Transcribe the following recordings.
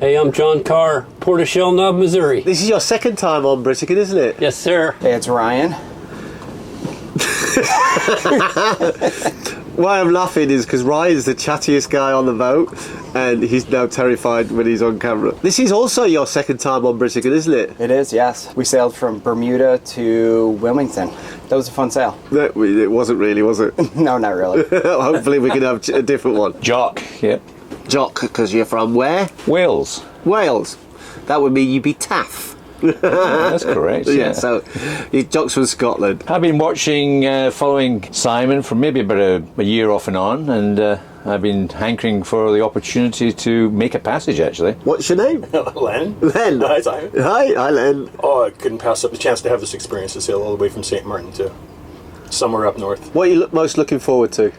Hey, I'm John Carr, Port of Shell Knob, Missouri. This is your second time on Britican, isn't it? Yes, sir. Hey, it's Ryan. Why I'm laughing is because Ryan's the chattiest guy on the boat, and he's now terrified when he's on camera. This is also your second time on Britican, isn't it? It is, yes. We sailed from Bermuda to Wilmington. That was a fun sail. No, it wasn't really, was it? No, not really. Hopefully we can have a different one. Jock, yep. Jock, because you're from where? Wales. Wales. That would mean you'd be Taff. That's correct. Yeah, so Jock's from Scotland. I've been watching, following Simon for maybe about a year off and on, and I've been hankering for the opportunity to make a passage, actually. What's your name? Len. Len. Hi, Simon. Hi, Len. Oh, I couldn't pass up the chance to have this experience to sail all the way from St. Martin to somewhere up north. What are you most looking forward to?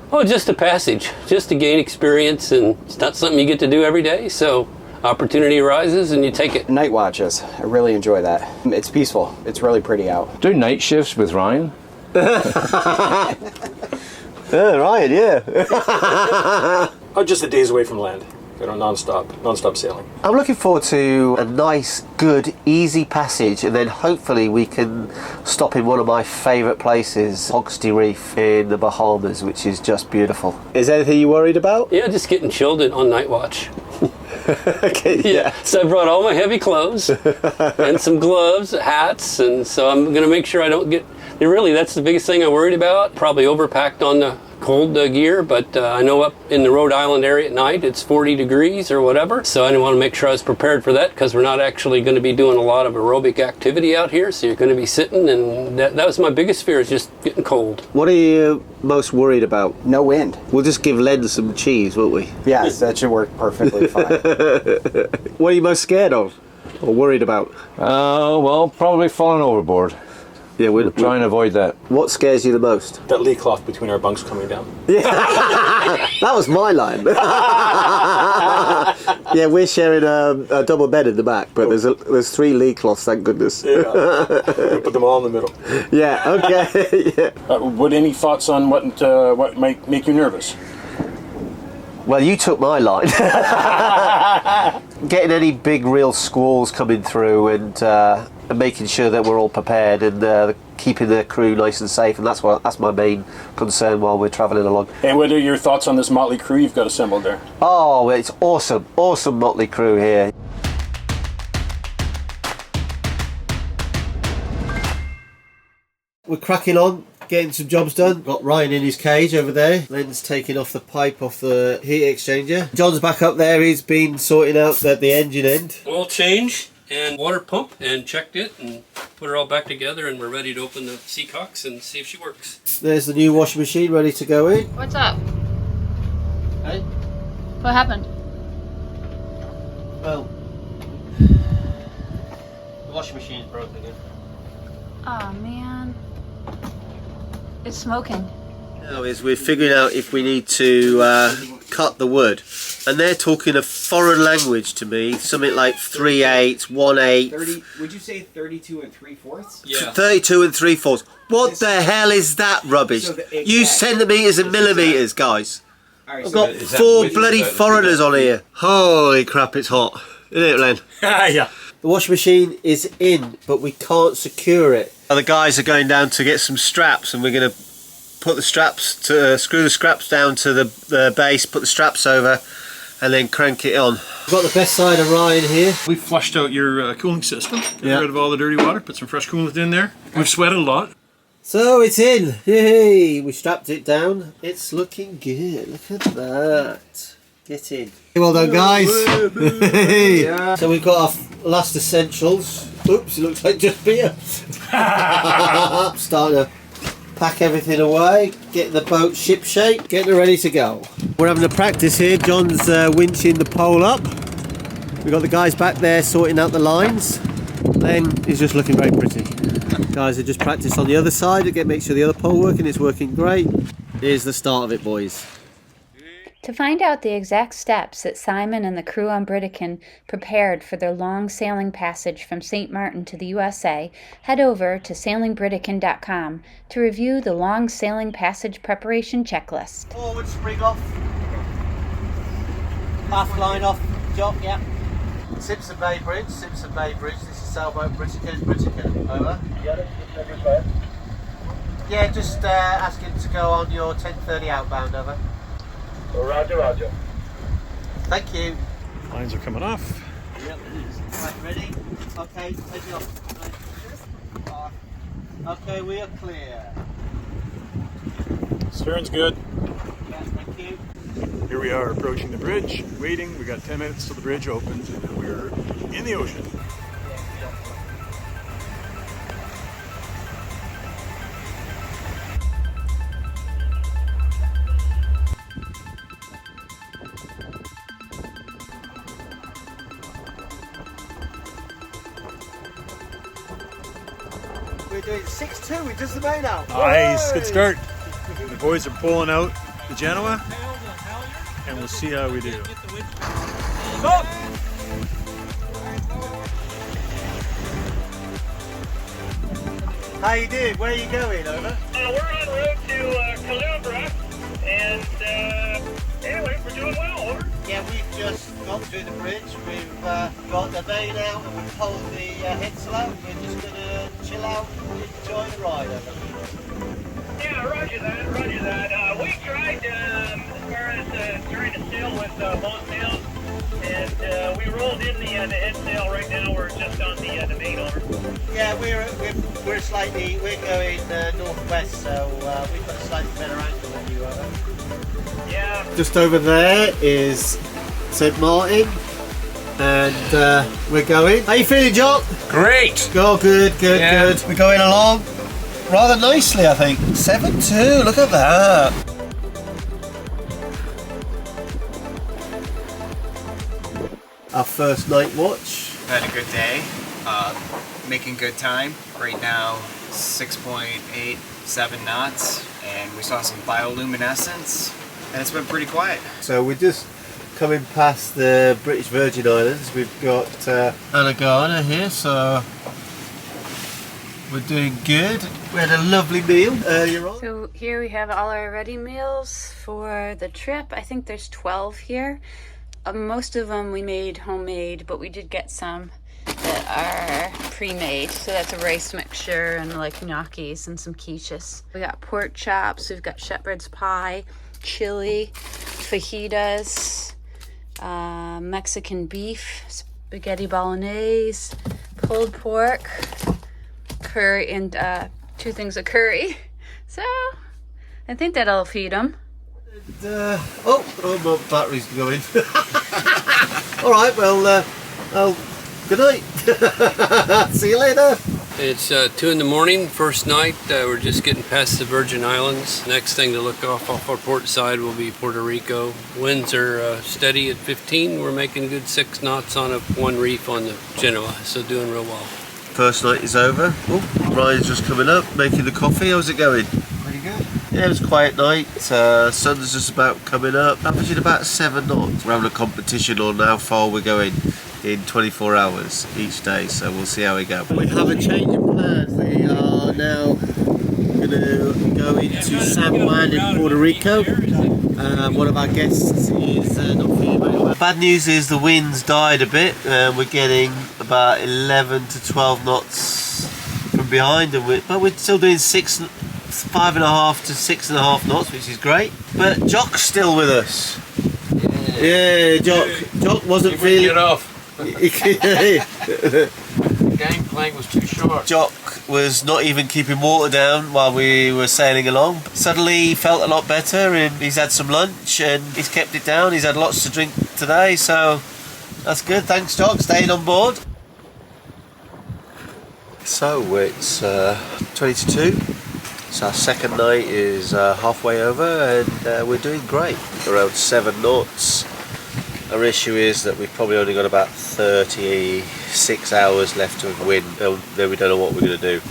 Oh, just a passage, just to gain experience, and it's not something you get to do every day, so opportunity arises and you take it. Night watches. I really enjoy that. It's peaceful. It's really pretty out. Doing night shifts with Ryan. Ryan, yeah. Oh, just a days away from land. Non-stop sailing. I'm looking forward to a nice, good, easy passage, and then hopefully we can stop in one of my favourite places, Hogsty Reef in the Bahamas, which is just beautiful. Is there anything you worried about? Yeah, just getting chilled on night watch. Okay, yeah. So I brought all my heavy clothes and some gloves, hats, and so I'm going to make sure I don't get... Really, that's the biggest thing I'm worried about. Probably overpacked on the cold gear, but I know up in the Rhode Island area at night it's 40 degrees or whatever, so I want to make sure I was prepared for that, because we're not actually going to be doing a lot of aerobic activity out here, so you're going to be sitting, and that was my biggest fear, is just getting cold. What are you most worried about? No wind. We'll just give Len some cheese, won't we? Yes, that should work perfectly fine. What are you most scared of or worried about? Well, probably falling overboard. Yeah, We'll try and avoid that. What scares you the most? That lee cloth between our bunks coming down. Yeah, that was my line. Yeah, we're sharing a double bed in the back, but there's 3 lee cloths, thank goodness. Yeah. We'll put them all in the middle. Yeah, okay. Yeah. What any thoughts on what might make you nervous? Well, you took my line. Getting any big real squalls coming through and making sure that we're all prepared and keeping the crew nice and safe, and that's my main concern while we're travelling along. And what are your thoughts on this motley crew you've got assembled there? Oh, it's awesome motley crew here. We're cracking on, getting some jobs done. Got Ryan in his cage over there. Len's taking off the pipe off the heat exchanger. John's back up there, he's been sorting out the engine end. Oil change and water pump, and checked it and put her all back together, and we're ready to open the seacocks and see if she works. There's the new washing machine ready to go in. What's up? Hey? What happened? Well, the washing machine's broken again. Oh man. It's smoking. Now we're figuring out if we need to cut the wood, and they're talking a foreign language to me, something like 3/8, 1/8. 30, would you say 32 3/4? Yeah. 32 3/4. What the hell is that rubbish? So Use centimetres and millimetres, guys. Alright, I've so got 4 bloody foreigners on here. Holy crap, it's hot. Isn't it, Len? Yeah. The washing machine is in, but we can't secure it. The guys are going down to get some straps, and we're going to put the straps to screw the straps down to the base, put the straps over, and then crank it on. We've got the best side of Ryan here. We flushed out your cooling system, got Yeah. rid of all the dirty water, put some fresh coolant in there. We've sweated a lot. So it's in. Yay! We strapped it down. It's looking good. Look at that. Get in. Well done, guys. Yeah. So we've got our last essentials. Oops, it looks like just beer. Starting to pack everything away, getting the boat ship shape, getting it ready to go. We're having a practice here. John's winching the pole up. We've got the guys back there sorting out the lines. Then he's just looking very pretty. Guys are just practice on the other side to make sure the other pole working. It's working great. Here's the start of it, boys. To find out the exact steps that Simon and the crew on Britican prepared for their long sailing passage from St. Martin to the USA, head over to sailingbritican.com to review the long sailing passage preparation checklist. Forward spring off. Half line off, jump, yeah. Simpson Bay Bridge, this is sailboat Britican, over. Yeah, just asking to go on your 10:30 outbound, over. Roger. Thank you. Lines are coming off. Yep. Right, ready? Okay, take it off. Okay, we are clear. Stern's good. Yeah, thank you. Here we are approaching the bridge, waiting. We got 10 minutes till the bridge opens, and then we're in the ocean. We're doing 6-2, we just about now. Nice, good start. The boys are pulling out the Genoa, and we'll see how we do. How you doing? Where are you going, over? We're en route to Caloundra, and anyway, we're doing well, over. Yeah, we've just gone through the bridge. We've got the main out and we've pulled the headsail out. We're just going to chill out and enjoy the ride, over. Yeah, roger that. We tried as far as trying to sail with both sails, and we rolled in the head sail. Right now we're just on the main, over. Yeah, we're going northwest, so we've got a slightly better angle than you, over. Yeah. Just over there is St. Martin, and we're going. How you feeling, Jock? Great. Oh, good. We're going along rather nicely, I think. 7-2, look at that. Our first night watch. Had a good day, making good time. Right now, 6.87 knots, and we saw some bioluminescence, and it's been pretty quiet. So we're just coming past the British Virgin Islands. We've got Anagana here, so we're doing good. We had a lovely meal earlier on. So here we have all our ready meals for the trip. I think there's 12 here. Most of them we made homemade, but we did get some that are pre-made. So that's a rice mixture and like gnocchis and some quiches. We got pork chops, we've got shepherd's pie, chili, fajitas, Mexican beef, spaghetti bolognese, pulled pork, curry, and 2 things of curry. So I think that'll feed them. My battery's going. All right, well, good night. See you later. It's 2 in the morning, first night. We're just getting past the Virgin Islands. Next thing to look off our port side will be Puerto Rico. Winds are steady at 15. We're making a good 6 knots on one reef on the Genoa, so doing real well. First night is over. Oh, Ryan's just coming up, making the coffee. How's it going? Pretty good. Yeah, it was a quiet night. Sun's just about coming up. Averaging about 7 knots. We're having a competition on how far we're going in 24 hours each day, so we'll see how we go. We have a change of plans. We are now going to go into San Juan in Puerto Rico. One of our guests is not feeling very well. Bad news is the wind's died a bit. We're getting about 11 to 12 knots from behind, but we're still doing 5.5 to 6.5 knots, which is great. But Jock's still with us. Yeah, Jock wasn't feeling. Get off. The gangplank was too short. Jock was not even keeping water down while we were sailing along. Suddenly he felt a lot better, and he's had some lunch and he's kept it down. He's had lots to drink today, so that's good. Thanks, Jock, staying on board. So it's 20 to 2. So our second night is halfway over, and we're doing great. Around 7 knots. Our issue is that we've probably only got about 36 hours left of wind, and then we don't know what we're going to do.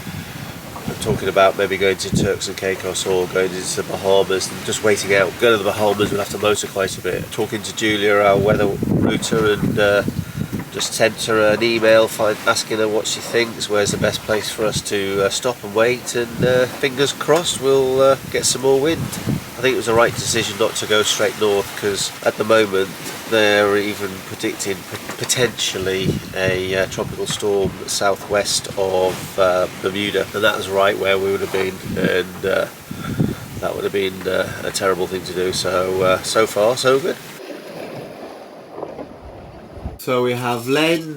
I'm talking about maybe going to Turks and Caicos or going into the Bahamas and just waiting out. Go to the Bahamas, we'll have to motor quite a bit. Talking to Julia, our weather router, and just sent her an email asking her what she thinks, where's the best place for us to stop and wait, and fingers crossed we'll get some more wind. I think it was the right decision not to go straight north, because at the moment they're even predicting potentially a tropical storm southwest of Bermuda, and that was right where we would have been, and that would have been a terrible thing to do. So so far so good. So we have Len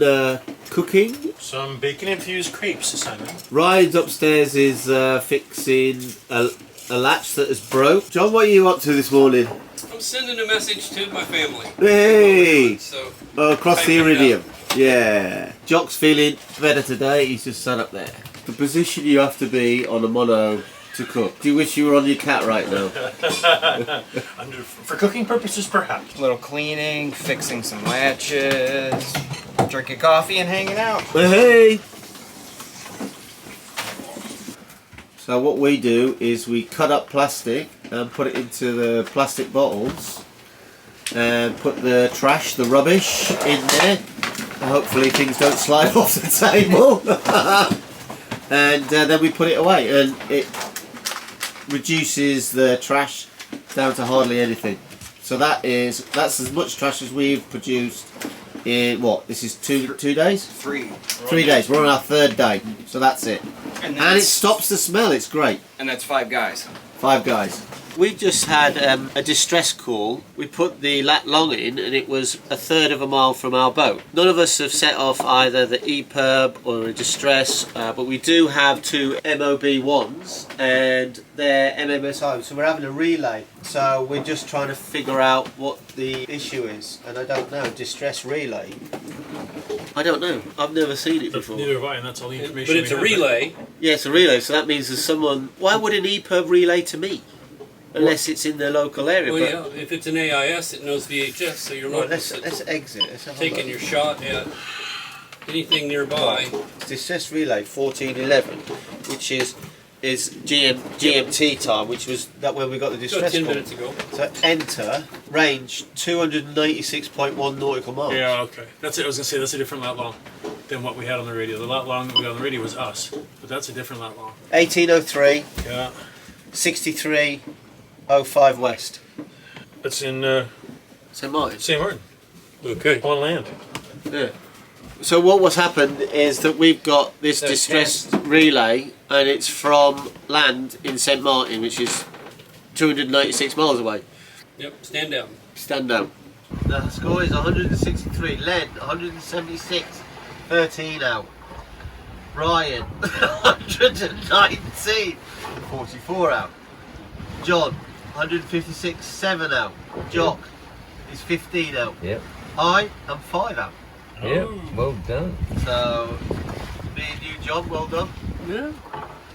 cooking. Some bacon-infused crepes, Simon. Ryan's upstairs is fixing a latch that has broke. John, what are you up to this morning? I'm sending a message to my family. Hey! So Across the iridium. Yeah. Jock's feeling better today. He's just sat up there. The position you have to be on a mono to cook. Do you wish you were on your cat right now? For cooking purposes, perhaps. A little cleaning, fixing some latches, drinking coffee and hanging out. Hey! So what we do is we cut up plastic and put it into the plastic bottles and put the trash, the rubbish in there. And hopefully things don't slide off the table. And then we put it away, and it reduces the trash down to hardly anything. So that's as much trash as we've produced in what? This is two days? 3 days. We're on our 3rd day, so that's it. And it stops the smell. It's great. And that's 5 guys. 5 guys. We just had a distress call. We put the lat long in, and it was 1/3 of a mile from our boat. None of us have set off either the EPIRB or a distress, but we do have 2 MOB1s, and they're MMSI, so we're having a relay. So we're just trying to figure out what the issue is, and I don't know. Distress relay. I don't know. I've never seen it before. Neither have I, and that's all the information. But it's a relay. Yeah, it's a relay, so that means there's someone... Why would an EPIRB relay to me? Unless it's in the local area. Well, yeah, if it's an AIS, it knows VHS, so you're not let's exit. Let's have taking your shot at anything nearby. Distress relay 1411, which is GMT time, which was that when we got the distress 10 call. minutes ago. So enter range 296.1 nautical miles. Yeah, okay. That's it. I was going to say that's a different lat long than what we had on the radio. The lat long that we got on the radio was us, but that's a different lat long. 1803. Yeah. 6305 west. That's in St Martin. St. Martin. Okay. On land. Yeah. So what's happened is that we've got this distress relay, and it's from land in St Martin, which is 296 miles away. Yep, stand down. Stand down. The score is 163. Len 176. 13 out. Ryan 119. 44 out. John 156. 7 out. Jock is 15 out. Yep. I am 5 out. Yep. Well done. So, me and you, John, well done. Yeah.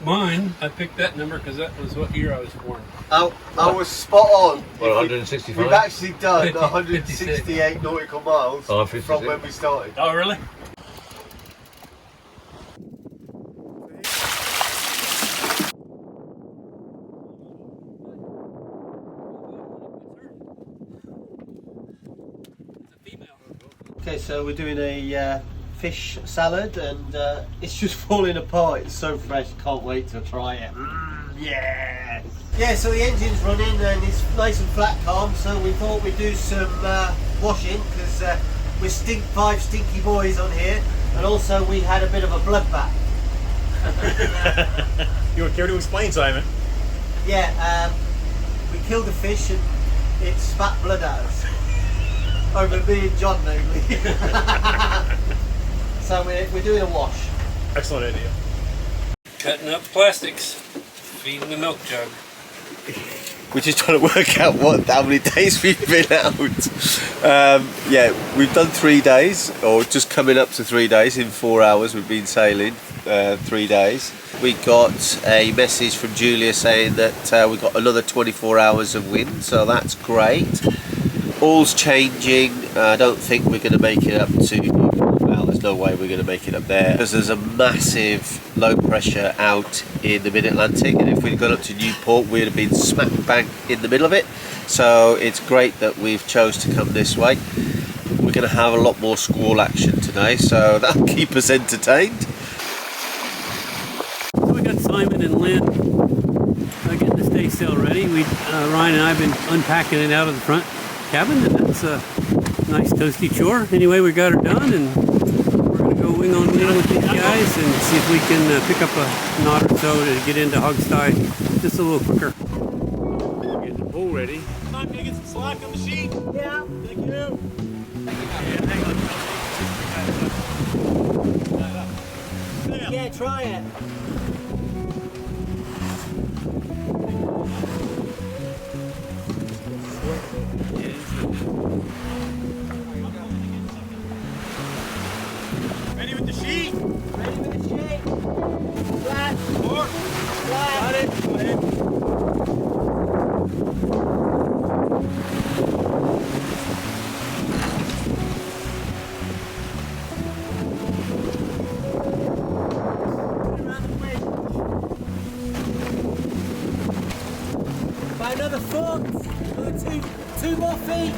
Mine, I picked that number because that was what year I was born. I was spot on. What, 165? We've actually done 50, 168 nautical miles Oh, from 56. when we started. Oh, really? Okay, so we're doing a fish salad, and it's just falling apart. It's so fresh, can't wait to try it. Yeah! Yeah, so the engine's running and it's nice and flat calm, so we thought we'd do some washing, because we're 5 stinky boys on here, and also we had a bit of a bloodbath. You would care to explain, Simon? Yeah, we killed a fish and it spat blood at us. Over me and John mainly. So we're doing a wash. Excellent idea. Cutting up plastics, feeding the milk jug. We're just trying to work out how many days we've been out. Yeah, we've done 3 days, or just coming up to 3 days. In 4 hours we've been sailing 3 days. We got a message from Julia saying that we got another 24 hours of wind, so that's great. All's changing. I don't think we're going to make it up to, well, there's no way we're going to make it up there, because there's a massive low pressure out in the mid-Atlantic, and if we'd gone up to Newport we'd have been smack bang in the middle of it. So it's great that we've chose to come this way. We're going to have a lot more squall action today, so that'll keep us entertained. So we got Simon and Lynn getting the stay sail ready. Ryan and I have been unpacking it out of the front cabin, and that's Nice toasty chore. Anyway, we got her done, and we're going to go wing on wing with these guys and see if we can pick up a knot or so to get into Hogstye just a little quicker. Get the pole ready. Tom, can I get some slack on the sheet? Yeah. Thank you. Yeah, try it. Ready with the sheet? Ready for the sheet? Flat. Four. Flat. Got it. Go ahead. By another foot. Another two more feet.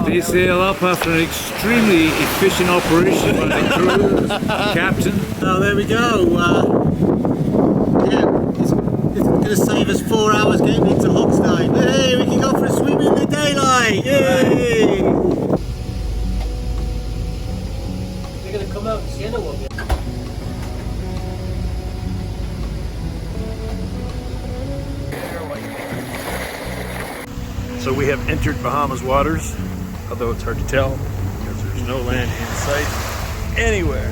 Stay sail up after an extremely efficient operation by the crew, captain. Oh, there we go. Yeah, it's going to save us 4 hours getting into Hogstye. Hey, we can go for a swim in the daylight. Yay! They're going to come out and see anyone. So we have entered Bahamas waters, although it's hard to tell because there's no land in sight anywhere.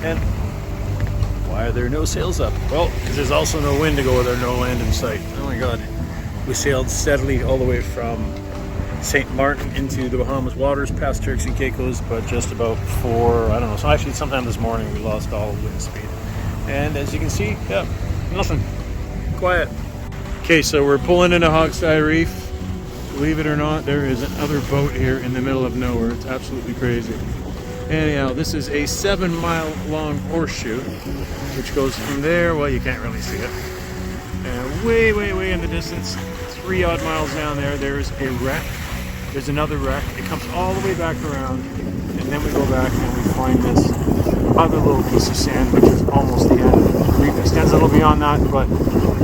And why are there no sails up? Well, because there's also no wind to go with there no land in sight. Oh my God. We sailed steadily all the way from St. Martin into the Bahamas waters, past Turks and Caicos, but just about so actually sometime this morning we lost all wind speed. And as you can see, yeah, nothing. Quiet. Okay, so we're pulling into Hogstye Reef. Believe it or not, there is another boat here in the middle of nowhere. It's absolutely crazy. Anyhow, this is a 7-mile long horseshoe, which goes from there, well, you can't really see it, and way, way, way in the distance, 3 odd miles down there, there's a wreck. There's another wreck. It comes all the way back around, and then we go back and we find this other little piece of sand, which is almost the end. The reef extends a little beyond that, but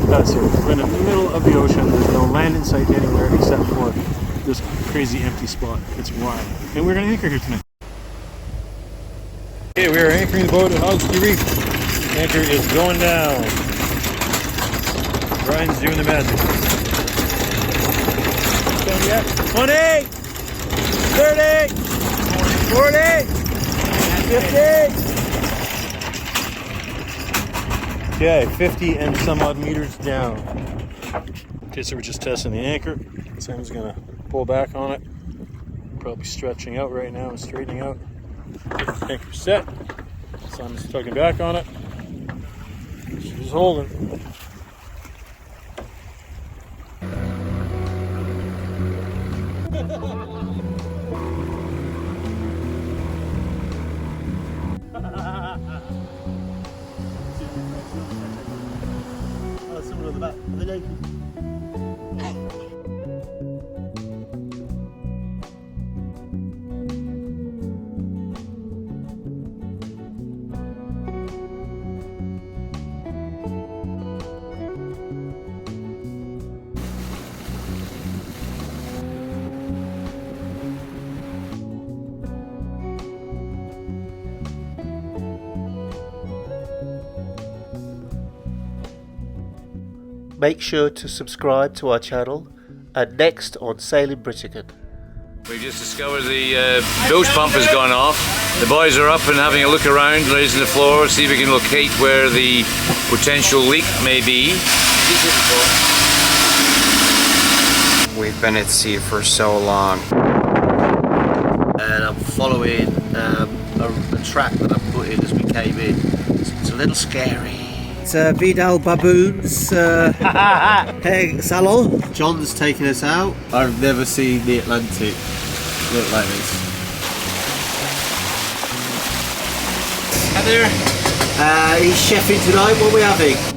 that's it. We're in the middle of the ocean. There's no land in sight anywhere except for this crazy empty spot. It's wild. And we're going to anchor here tonight. Okay, we are anchoring the boat at Hogstye Reef. The anchor is going down. Brian's doing the magic. Done yet? 20! 30! 40! 50! Okay, 50 and some odd meters down. Okay, so we're just testing the anchor. Sam's gonna pull back on it. Probably stretching out right now and straightening out. Anchor set. Simon's tugging back on it. She's holding. Someone on the back. Are they naked? Make sure to subscribe to our channel and next on Sailing Britican. We've just discovered the bilge pump has gone off. The boys are up and having a look around, raising the floor, see if we can locate where the potential leak may be. We've been at sea for so long. And I'm following a track that I put in as we came in. It's a little scary. It's Vidal Baboon's hair salon. John's taking us out. I've never seen the Atlantic look like this. Hi there. He's chefing tonight. What are we having?